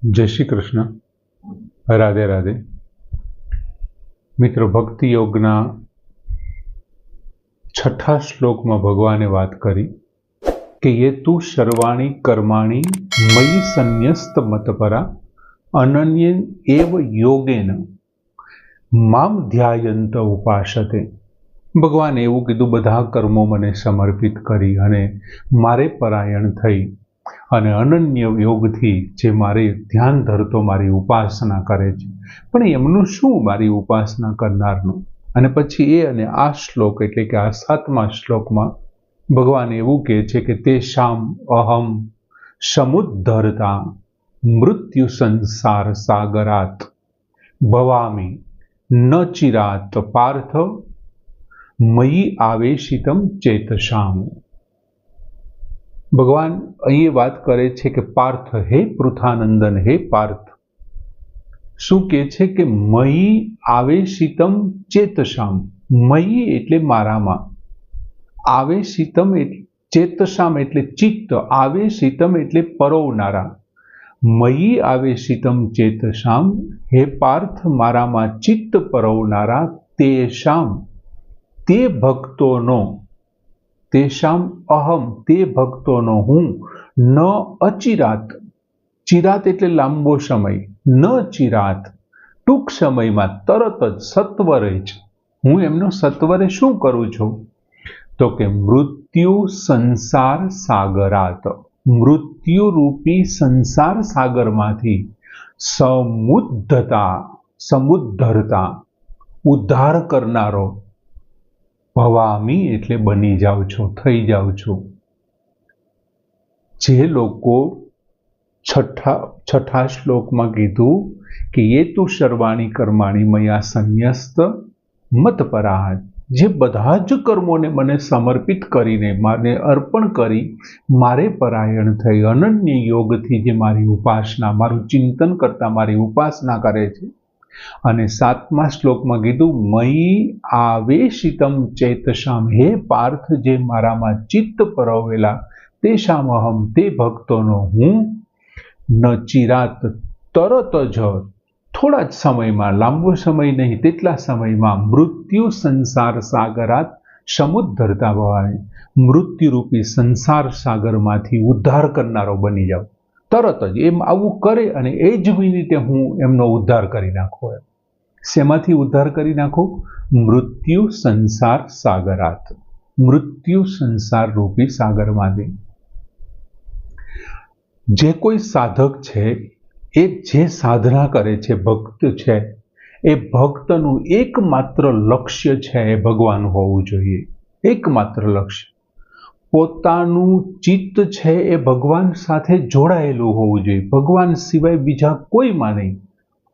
जय श्री कृष्ण। राधे राधे। मित्रों, भक्ति योगना छठा श्लोक में भगवाने बात करी कि ये तू सर्वाणी कर्माणी मयि संन्यस्त मतपरा अनन्येन एव योगेन माम ध्यायंत उपासते। भगवान एवं कीधुं, बधा कर्मों मने समर्पित करी अने मारे परायण थई अने अनन्य योगथी जे मारे ध्यान धरतो मारी उपासना करे छे। पण एमनुं शुं मारी उपासना करनारनुं? अने पछी ए अने आ श्लोक एटले के आ 7मा श्लोकमां भगवान एवुं कहे छे के तेषाम अहम समुद्धरता मृत्यु संसार सागरात् भवामि न चिरात् पार्थ मयि आवेशितम चेतसाम। भगवान अहीं बात करे छे के पार्थ, हे पृथानंदन, हे पार्थ, शुं कहे छे के मयि आवेशितम चेतसाम। मयि एटले मारामां, आवेशितम एटले चेतसाम एटले चित्त, आवेशितम एटले परोवनारा। मयि आवेशितम चेतसाम, हे पार्थ, मारामां चित्त परोवनारा तेषाम, ते भक्तोनो, तेषाम अहम, ते भक्तोनो हूँ, न अचिरात, चिरात एटले लांबो समय, न चिरात टूंक समय में तरत ज सत्वरे ज हूँ एमनो सत्वरे शुं करूं छुं? तो के मृत्यु संसार सागरात, मृत्यु रूपी संसार सागर मांथी समुद्धता, समुद्धरता, उद्धार करनारो भवामी एटले बनी जाऊं छो, थई जाऊं छो। जे लोको छठा श्लोक में कीधुं कि ये तू सर्वाणी कर्माणी मया संन्यस्त मत पराह, जे बधा ज कर्मों ने मने समर्पित करीने, माने अर्पण करी मारे परायण थई अनन्य योग थी जे मारी उपासना, मारू चिंतन करता मारी उपासना करे छे। अने 7मा श्लोक में कीधुं मयि आवेशितम चेतसाम, हे पार्थ, जे मारामां चित्त परोवेला तेषाम अहम, ते भक्तोनो हूँ, न चिरात तरत ज, थोड़ा ज समय में, लांबो समय नहीं तेटला समय में, मृत्यु संसार सागरात समुद्धरता भवानी, मृत्यु रूपी संसार सागर मांथी उद्धार करनारो बनी जाओ। तरत ज एम आवुं करे अने ए ज मिनिटे हूँ एमनो उद्धार करी नाखो। शेमाथी उद्धार करी नाखो? मृत्यु संसार सागरात, मृत्यु संसार रूपी सागर मांथी। जे कोई साधक छे, ए जे साधना करे छे, भक्त छे, ए भक्तनुं एकमात्र लक्ष्य छे ए भगवान होवुं जोईए। एकमात्र लक्ष्य पोतानुं चित्त छे ए भगवान साथे जोड़ायेलुं होवुं जोईए, भगवान सिवाय बीजा कोईमां नहीं।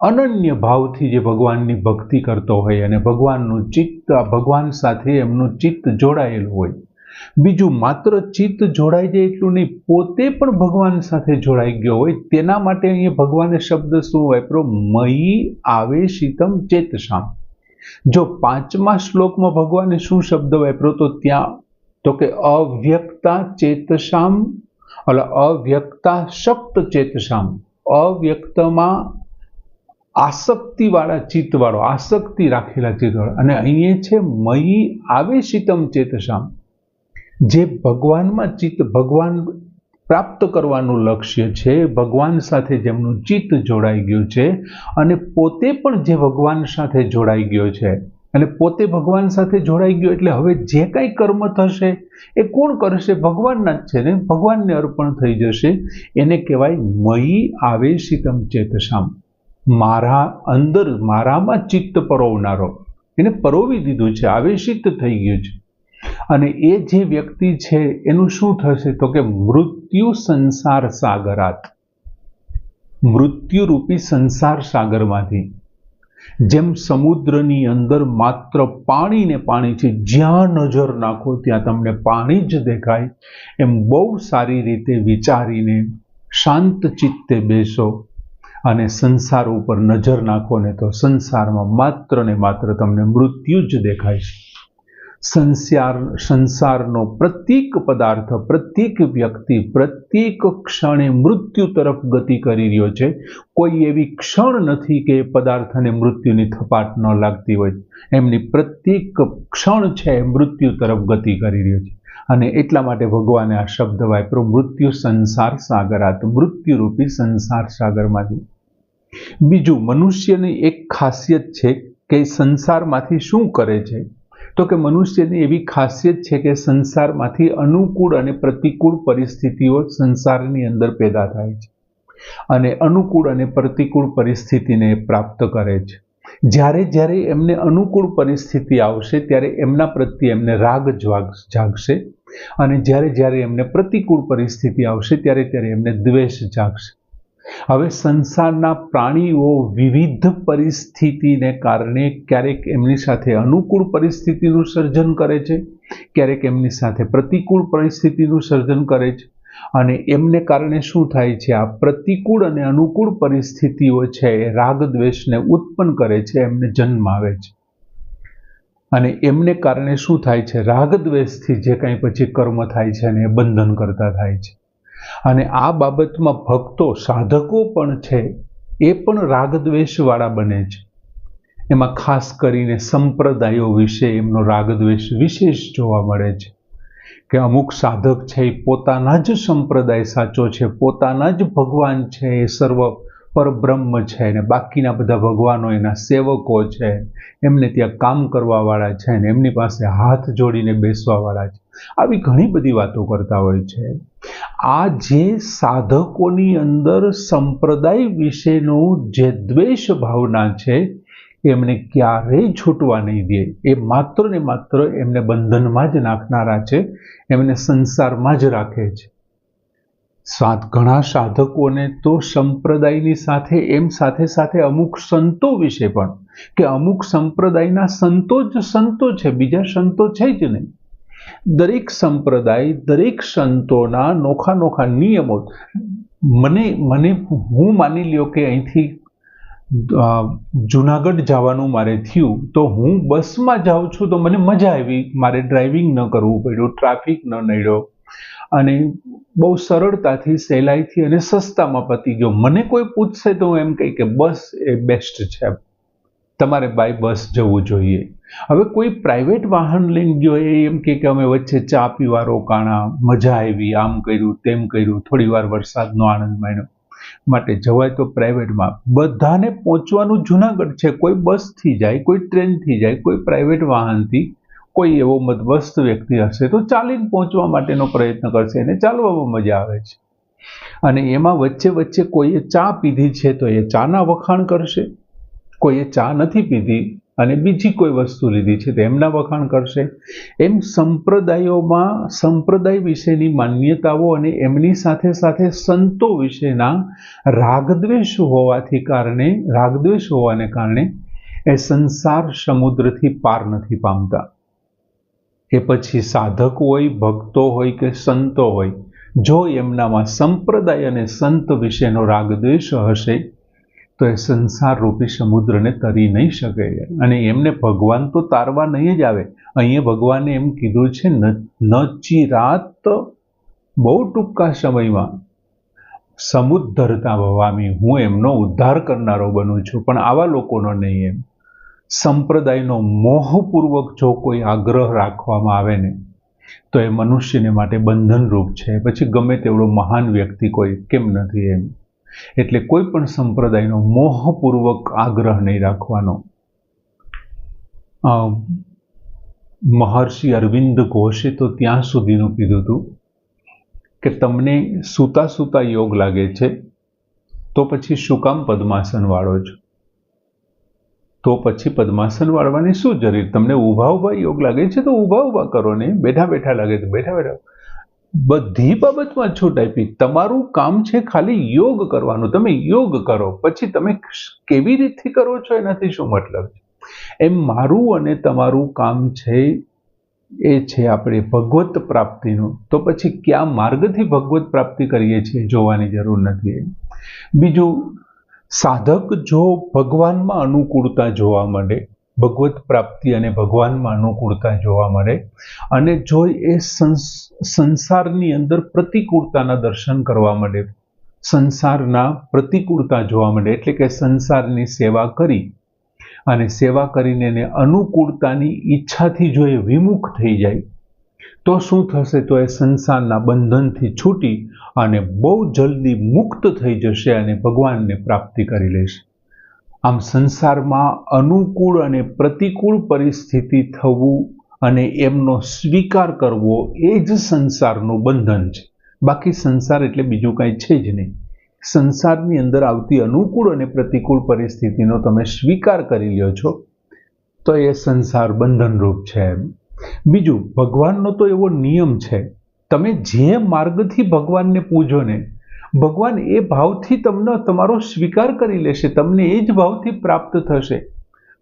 अनन्य भावथी जे भगवाननी भक्ति करतो होय अने भगवाननुं चित्त भगवान साथे एमनुं चित्त जोड़ायेलुं होय। बीजुं मात्र चित्त जोड़ाई जाय एटલું नहीं, पोते पण भगवान साथे जोड़ाई गयो होय। तेना माटे अहीं भगवाने शब्द शुं वापर्यो? मयि आवेशितम चेतसाम। जो 5मा श्लोकमां भगवाने शुं शब्द वापर्यो तो त्यां तो के अव्यक्ता चेतसाम, એટલે अव्यक्ता शक्त चेतसाम, अव्यक्तमां आसक्तिवाळा चित्तवाळो, आसक्ति राखेला चित्तवाळो। अने अहींये छे मयि आवेशितम चेतसाम, जे भगवानमां चित्त, भगवान प्राप्त करवानुं लक्ष्य छे, भगवान साथे जेमनुं चित्त जोड़ाई गयुं छे अने पोते पण जे भगवान साथे जोड़ाई गयो छे अने पोते भगवान साथे जोड़ाई गयो एटले हवे जे कांई कर्म थशे ए कोण करशे? भगवानना ज छे ने, भगवानने अर्पण थई जशे। एने कहेवाय मयि आवेशितम चेतसाम, मारा अंदर, मारामां चित्त परोवनारो, एने परोवी दीधुं छे, आवेशित थई गयुं छे। अने ए जे व्यक्ति छे एनुं शुं थशे? तो के मृत्यु संसार सागरात, मृत्यु रूपी संसार सागरमांथी, जेम समुद्रनी अंदर मात्र पाणी ने पाणी छे, ज्यां नजर नाखो त्यां तमने पाणी ज देखाय, एम बहु सारी रीते विचारीने शांत चित्ते बेसो अने संसार उपर नजर नाखो ने तो संसारमां मात्र ने मात्र तमने मृत्यु ज देखाय छे। સંસારનો પ્રત્યેક પદાર્થ, પ્રત્યેક વ્યક્તિ, પ્રત્યેક ક્ષણે મૃત્યુ તરફ ગતિ કરી રહ્યો છે. કોઈ એવી ક્ષણ નથી કે પદાર્થને મૃત્યુની થપાટ ન લાગતી હોય. એમની પ્રત્યેક ક્ષણ છે મૃત્યુ તરફ ગતિ કરી રહ્યો છે. અને એટલા માટે ભગવાને આ શબ્દ વાપર્યો, મૃત્યુ સંસાર સાગરાત, મૃત્યુરૂપી સંસાર સાગરમાંથી. બીજું, મનુષ્યની એક ખાસિયત છે કે સંસારમાંથી શું કરે છે, તો કે મનુષ્યની એવી ખાસિયત છે કે સંસારમાંથી અનુકૂળ અને પ્રતિકૂળ પરિસ્થિતિઓ સંસારની અંદર પેદા થાય છે અને અનુકૂળ અને પ્રતિકૂળ પરિસ્થિતિને પ્રાપ્ત કરે છે. જ્યારે જ્યારે એમને અનુકૂળ પરિસ્થિતિ આવશે ત્યારે એમના પ્રત્યે એમને રાગ જાગશે અને જ્યારે જ્યારે એમને પ્રતિકૂળ પરિસ્થિતિ આવશે ત્યારે ત્યારે એમને દ્વેષ જાગશે. હવે સંસારના પ્રાણીઓ વિવિધ પરિસ્થિતિને કારણે ક્યારેક એમની સાથે અનુકૂળ પરિસ્થિતિનું સર્જન કરે છે, ક્યારેક એમની સાથે પ્રતિકૂળ પરિસ્થિતિનું સર્જન કરે છે. અને એમને કારણે શું થાય છે, આ પ્રતિકૂળ અને અનુકૂળ પરિસ્થિતિઓ છે એ રાગ દ્વેષને ઉત્પન્ન કરે છે, એમને જન્મ આવે છે. અને એમને કારણે શું થાય છે, રાગ દ્વેષથી જે કંઈ પછી કર્મ થાય છે અને એ બંધન કરતા થાય છે. અને આ બાબતમાં ભક્તો, સાધકો પણ છે એ પણ રાગદ્વેષવાળા બને છે. એમાં ખાસ કરીને સંપ્રદાયો વિશે એમનો રાગદ્વેષ વિશેષ જોવા મળે છે કે અમુક સાધક છે એ પોતાના જ સંપ્રદાય સાચો છે, પોતાના જ ભગવાન છે એ સર્વ પરબ્રહ્મ છે અને બાકીના બધા ભગવાનો એના સેવકો છે, એમને ત્યાં કામ કરવાવાળા છે અને એમની પાસે હાથ જોડીને બેસવાવાળા છે. આવી ઘણી બધી વાતો કરતા હોય છે. આ જે સાધકોની અંદર સંપ્રદાય વિશેનો જે દ્વેષ ભાવના છે એમને ક્યારેય છૂટવા નહીં દે. એ માત્ર ને માત્ર એમને બંધનમાં જ નાખનારા છે, એમને સંસારમાં જ રાખે છે. ઘણા સાધકોને તો સંપ્રદાયની સાથે એમ સાથે સાથે અમુક સંતો વિશે પણ, કે અમુક સંપ્રદાયના સંતો જ સંતો છે, બીજા સંતો છે જ નહીં. દરેક સંપ્રદાય, દરેક સંતોના નોખા નોખા નિયમો. હું માની લ્યો કે અહીંથી જુનાગઢ જવાનું મારે થયું તો હું બસમાં જાઉં છું તો મને મજા આવી, મારે ડ્રાઇવિંગ ન કરવું પડ્યું, ટ્રાફિક ન નડ્યો અને બહુ સરળતાથી, સહેલાઈથી અને સસ્તામાં પતી ગયો. મને કોઈ પૂછશે તો હું એમ કહી કે બસ એ બેસ્ટ છે, તમારે બાય બસ જવું જોઈએ. હવે કોઈ પ્રાઇવેટ વાહન લઈને ગયો એ એમ કે અમે વચ્ચે ચા પીવા રોકાણા, મજા આવી, આમ કર્યું તેમ કર્યું, થોડી વાર વરસાદનો આનંદ માણ્યો, માટે જવાય તો પ્રાઇવેટમાં. બધાને પહોંચવાનું જુનાગઢ છે, કોઈ બસથી જાય, કોઈ ટ્રેનથી જાય, કોઈ પ્રાઇવેટ વાહનથી, કોઈ એવો મધ્યસ્થ વ્યક્તિ હશે તો ચાલીને પહોંચવા માટેનો પ્રયત્ન કરશે અને ચાલવામાં મજા આવે છે. અને એમાં વચ્ચે વચ્ચે કોઈએ ચા પીધી છે તો એ ચાના વખાણ કરશે, કોઈએ ચા નથી પીધી અને બીજી કોઈ વસ્તુ લીધી છે તો એમના વખાણ કરશે. એમ સંપ્રદાયોમાં સંપ્રદાય વિશેની માન્યતાઓ અને એમની સાથે સાથે સંતો વિશેના રાગદ્વેષ હોવાને કારણે એ સંસાર સમુદ્રથી પાર નથી પામતા. એ પછી સાધક હોય, ભક્તો હોય કે સંતો હોય, જો એમનામાં સંપ્રદાય અને સંત વિશેનો રાગદ્વેષ હશે તો એ સંસાર રૂપી સમુદ્રને તરી નહીં શકે અને એમને ભગવાન તો તારવા નહીં જ આવે. અહીંયા ભગવાને એમ કીધું છે, નચિરાત, બહુ ટૂંકા સમયમાં સમુદ્ધરતા ભવામી, હું એમનો ઉદ્ધાર કરનારો બનું છું, પણ આવા લોકોનો નહીં. એમ સંપ્રદાયનો મોહપૂર્વક જો કોઈ આગ્રહ રાખવામાં આવે ને તો એ મનુષ્યને માટે બંધનરૂપ છે. પછી ગમે તેવડો મહાન વ્યક્તિ કોઈ કેમ નથી એમ. એટલે કોઈ પણ સંપ્રદાયનો મોહપૂર્વક આગ્રહ નહીં રાખવાનો. મહર્ષિ અરવિંદ ઘોષે તો ત્યાં સુધીનું કીધું હતું કે તમને સૂતા સૂતા યોગ લાગે છે તો પછી શું કામ પદ્માસન વાળો છો? તો પછી પદ્માસન વાળવાની શું જરૂર? તમને ઊભા ઊભા યોગ લાગે છે તો ઊભા ઊભા કરો ને, બેઠા બેઠા લાગે તો બેઠા બેઠા. બધી બાબતમાં છૂટ આપી. તમારું કામ છે ખાલી યોગ કરવાનું, તમે યોગ કરો, પછી તમે કેવી રીતથી કરો છો એનાથી શું મતલબ છે. એમ મારું અને તમારું કામ છે એ છે આપણે ભગવત પ્રાપ્તિનું. તો પછી કયા માર્ગથી ભગવત પ્રાપ્તિ કરીએ છીએ જોવાની જરૂર નથી. બીજું, સાધક જો ભગવાનમાં અનુકૂળતા જોવા મળે, ભગવત પ્રાપ્તિ અને ભગવાનમાં અનુકૂળતા જોવા મળે. અને જો એ સંસારની અંદર પ્રતિકૂળતાના દર્શન કરવા મળે, સંસારના પ્રતિકૂળતા જોવા મળે, એટલે કે સંસારની સેવા કરી અને સેવા કરીને એને અનુકૂળતાની ઈચ્છાથી જો એ વિમુખ થઈ જાય તો શું થશે? તો એ સંસારના બંધનથી છૂટી અને બહુ જલ્દી મુક્ત થઈ જશે અને ભગવાનને પ્રાપ્તિ કરી લેશે. આમ સંસારમાં અનુકૂળ અને પ્રતિકૂળ પરિસ્થિતિ થવું અને એમનો સ્વીકાર કરવો એ જ સંસારનું બંધન છે. બાકી સંસાર એટલે બીજું કાંઈ છે જ નહીં. સંસારની અંદર આવતી અનુકૂળ અને પ્રતિકૂળ પરિસ્થિતિનો તમે સ્વીકાર કરી લ્યો છો તો એ સંસાર બંધનરૂપ છે. બીજું, ભગવાનનો તો એવો નિયમ છે, તમે જે માર્ગથી ભગવાનને પૂજો ને, ભગવાન એ ભાવથી તમને તમારો સ્વીકાર કરી લેશે, તમને એ જ ભાવથી પ્રાપ્ત થશે.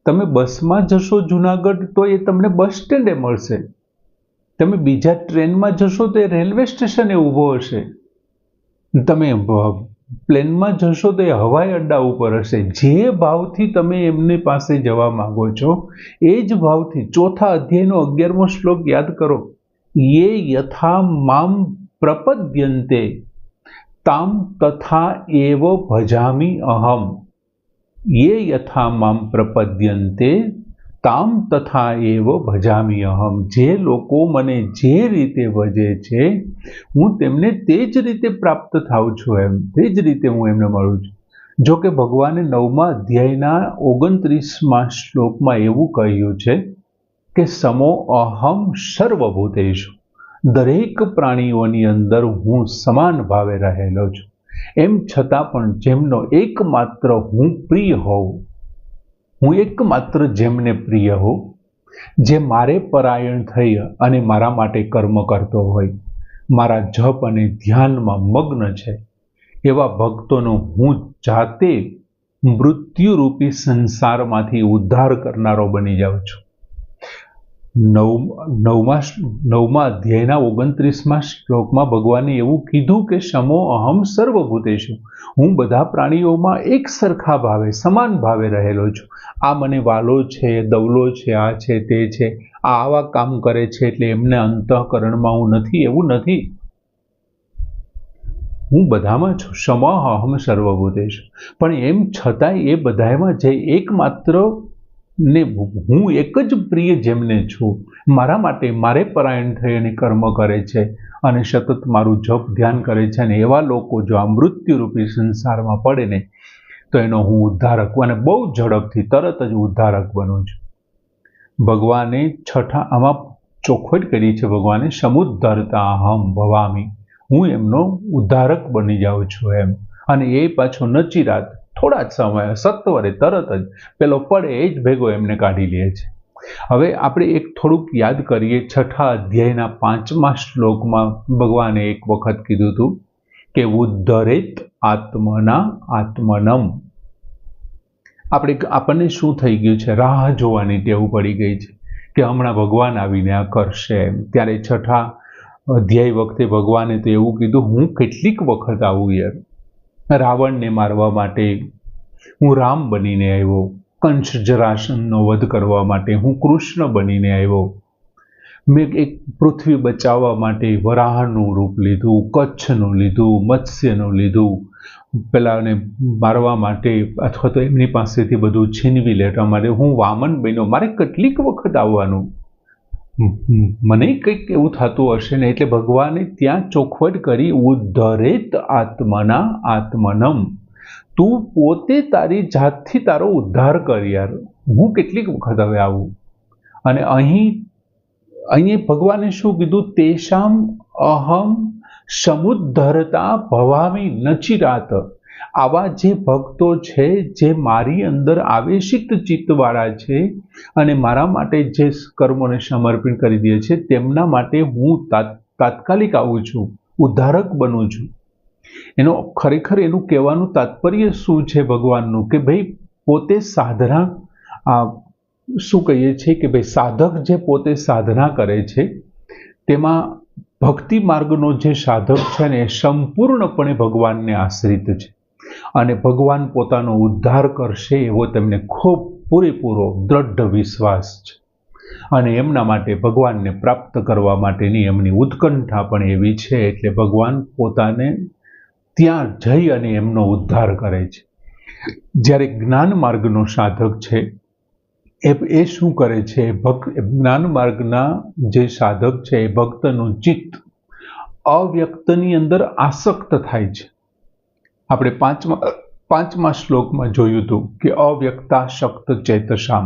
તમે બસમાં જશો જુનાગઢ તો એ તમને બસ સ્ટેન્ડે મળશે. તમે બીજા ટ્રેનમાં જશો તો એ રેલવે સ્ટેશને ઊભો હશે. તમે પ્લેનમાં જશો તો એ હવાઈ અડ્ડા ઉપર હશે. જે ભાવથી તમે એમની પાસે જવા માંગો છો એ જ ભાવથી. ચોથા અધ્યાયનો 11મો શ્લોક યાદ કરો. યે યથા મામ પ્રપદ્યન્તે તામ તથા એવ ભજામિ અહમ. યે યથા મામ પ્રપદ્યન્તે તામ તથા એવ ભજામિ અહમ. જે લોકો મને જે રીતે ભજે છે હું તેમને તે જ રીતે પ્રાપ્ત થાઉં છું, એમ તે જ રીતે હું એમને મળું છું. જો કે ભગવાને 9મા અધ્યાયના 29મા શ્લોકમાં એવું કહ્યું છે કે સમો અહમ સર્વભૂતેષુ, દરેક પ્રાણીઓની અંદર હું સમાન ભાવે રહેલો છું. એમ છતાં પણ જેમનો એકમાત્ર હું પ્રિય હોઉં, હું એકમાત્ર જેમને પ્રિય હોઉં, જે મારે પરાયણ થઈ અને મારા માટે કર્મ કરતો હોય, મારા જપ અને ધ્યાનમાં મગ્ન છે, એવા ભક્તોનો હું જાતે મૃત્યુરૂપી સંસારમાંથી ઉદ્ધાર કરનારો બની જાઉં છું. 9મા અધ્યાયના 29મા શ્લોકમાં ભગવાને એવું કીધું કે સમો અહમ સર્વભૂતેષુ, હું બધા પ્રાણીઓમાં એક સરખા ભાવે સમાન ભાવે રહેલો છું. આ મને વાલો છે, દવલો છે, આ છે, તે છે, આ આવા કામ કરે છે એટલે એમને અંતઃકરણમાં હું નથી, એવું નથી. હું બધામાં છું. સમ અહમ સર્વભૂતેષુ. પણ એમ છતાંય એ બધામાં જે એકમાત્ર ને હું એક જ પ્રિય જેમને છું, મારા માટે મારે પરાયણ થઈ અને કર્મ કરે છે અને સતત મારું જપ ધ્યાન કરે છે, અને એવા લોકો જો આ મૃત્યુરૂપી સંસારમાં પડે ને તો એનો હું ઉદ્ધારક અને બહુ ઝડપથી તરત જ ઉદ્ધારક બનું છું. ભગવાને આમાં ચોખવટ કરી છે. ભગવાને સમુદ્ધરતા અહમ ભવામી, હું એમનો ઉદ્ધારક બની જાઉં છું એમ. અને એ પાછો નચિરાત થોડા જ સમય સત્વરે તરત જ પેલો પડે એ જ ભેગો એમને કાઢી લે છે. હવે આપણે એક થોડુંક યાદ કરીએ. 6થા અધ્યાયના 5મા શ્લોકમાં ભગવાને એક વખત કીધું હતું કે ઉદ્ધરેત આત્મના આત્મનમ. આપણને શું થઈ ગયું છે? રાહ જોવાની ટેવ પડી ગઈ છે કે હમણાં ભગવાન આવીને આ કરશે એમ. ત્યારે 6થા અધ્યાય વખતે ભગવાને તો એવું કીધું, હું કેટલીક વખત આવું યાર. રાવણને મારવા માટે હું રામ બનીને આવ્યો, કંસ જરાસંધનો વધ કરવા માટે હું કૃષ્ણ બનીને આવ્યો, મેં એક પૃથ્વી બચાવવા માટે વરાહનું રૂપ લીધું, કચ્છનું લીધું, મત્સ્યનું લીધું, પેલાને મારવા માટે અથવા તો એમની પાસેથી બધું છીનવી લેવા માટે હું વામન બન્યો. મારે કેટલીક વખત આવવાનું, મને કંઈક એવું થતું હશે ને. એટલે ભગવાને ત્યાં ચોખવટ કરી, ઉદ્ધરેત આત્મના આત્મનમ. તું પોતે તારી જાતથી તારો ઉદ્ધાર કર યાર. હું કેટલીક વખત હવે આવું. અને અહીં ભગવાને શું કીધું? તેષામ અહમ સમુદ્ધરતા ભવામી નચિરાત. આવા જે ભક્તો છે, જે મારી અંદર આવેશિત ચિત્તવાળા છે અને મારા માટે જે કર્મોને સમર્પિત કરી દે છે, તેમના માટે હું તાત્કાલિક આવું છું, ઉદ્ધારક બનું છું. ખરેખર એનું કહેવાનું તાત્પર્ય શું છે ભગવાનનું? કે ભાઈ પોતે સાધના, શું કહીએ છીએ કે ભાઈ સાધક જે પોતે સાધના કરે છે તેમાં ભક્તિ માર્ગનો જે સાધક છે ને એ સંપૂર્ણપણે ભગવાનને આશ્રિત છે અને ભગવાન પોતાનો ઉદ્ધાર કરશે એવો તેમને ખૂબ પૂરેપૂરો દ્રઢ વિશ્વાસ છે અને એમના માટે ભગવાનને પ્રાપ્ત કરવા માટેની એમની ઉત્કંઠા પણ એવી છે, એટલે ભગવાન પોતાને ત્યાં જઈ અને એમનો ઉદ્ધાર કરે છે. જ્યારે જ્ઞાન માર્ગનો સાધક છે એ શું કરે છે? જ્ઞાન માર્ગના જે સાધક છે એ ભક્તનું ચિત્ત અવ્યક્તની અંદર આસક્ત થાય છે. આપણે પાંચમા શ્લોકમાં જોયું હતું કે અવ્યક્તાશક્ત ચેતસામ,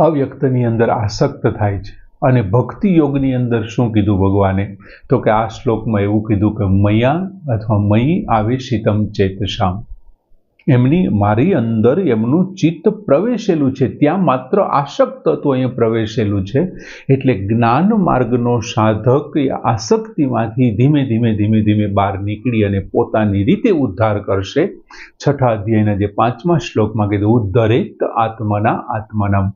અવ્યક્તની અંદર આસક્ત થાય છે. અને ભક્તિ યોગની અંદર શું કીધું ભગવાને? તો કે આ શ્લોકમાં એવું કીધું કે મયા અથવા મયી આવેશિતમ ચેતસામ, એમની મારી અંદર એમનું ચિત્ત પ્રવેશેલું છે, ત્યાં માત્ર આસક્ત તત્વ અહીંયા પ્રવેશેલું છે. એટલે જ્ઞાન માર્ગનો સાધક એ આસક્તિમાંથી ધીમે ધીમે બહાર નીકળી અને પોતાની રીતે ઉદ્ધાર કરશે. છઠ્ઠા અધ્યાયના જે 5મા શ્લોકમાં કીધું ઉદ્ધરેત આત્મના આત્મનમ.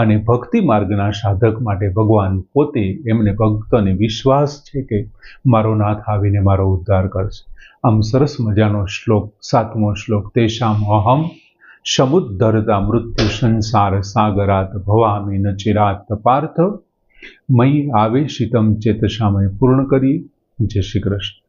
અને ભક્તિ માર્ગના સાધક માટે ભગવાન પોતે, એમને ભક્તોને વિશ્વાસ છે કે મારો નાથ આવીને મારો ઉદ્ધાર કરશે. આમ સરસ મજાનો શ્લોક, 7મો શ્લોક, તેષામ અહમ સમુદ્ધરતા મૃત્યુ સંસાર સાગરાત ભવામી ન ચિરાત પાર્થ મયી આવેશિતમ ચેતસામે પૂર્ણ કરી. જય શ્રી કૃષ્ણ.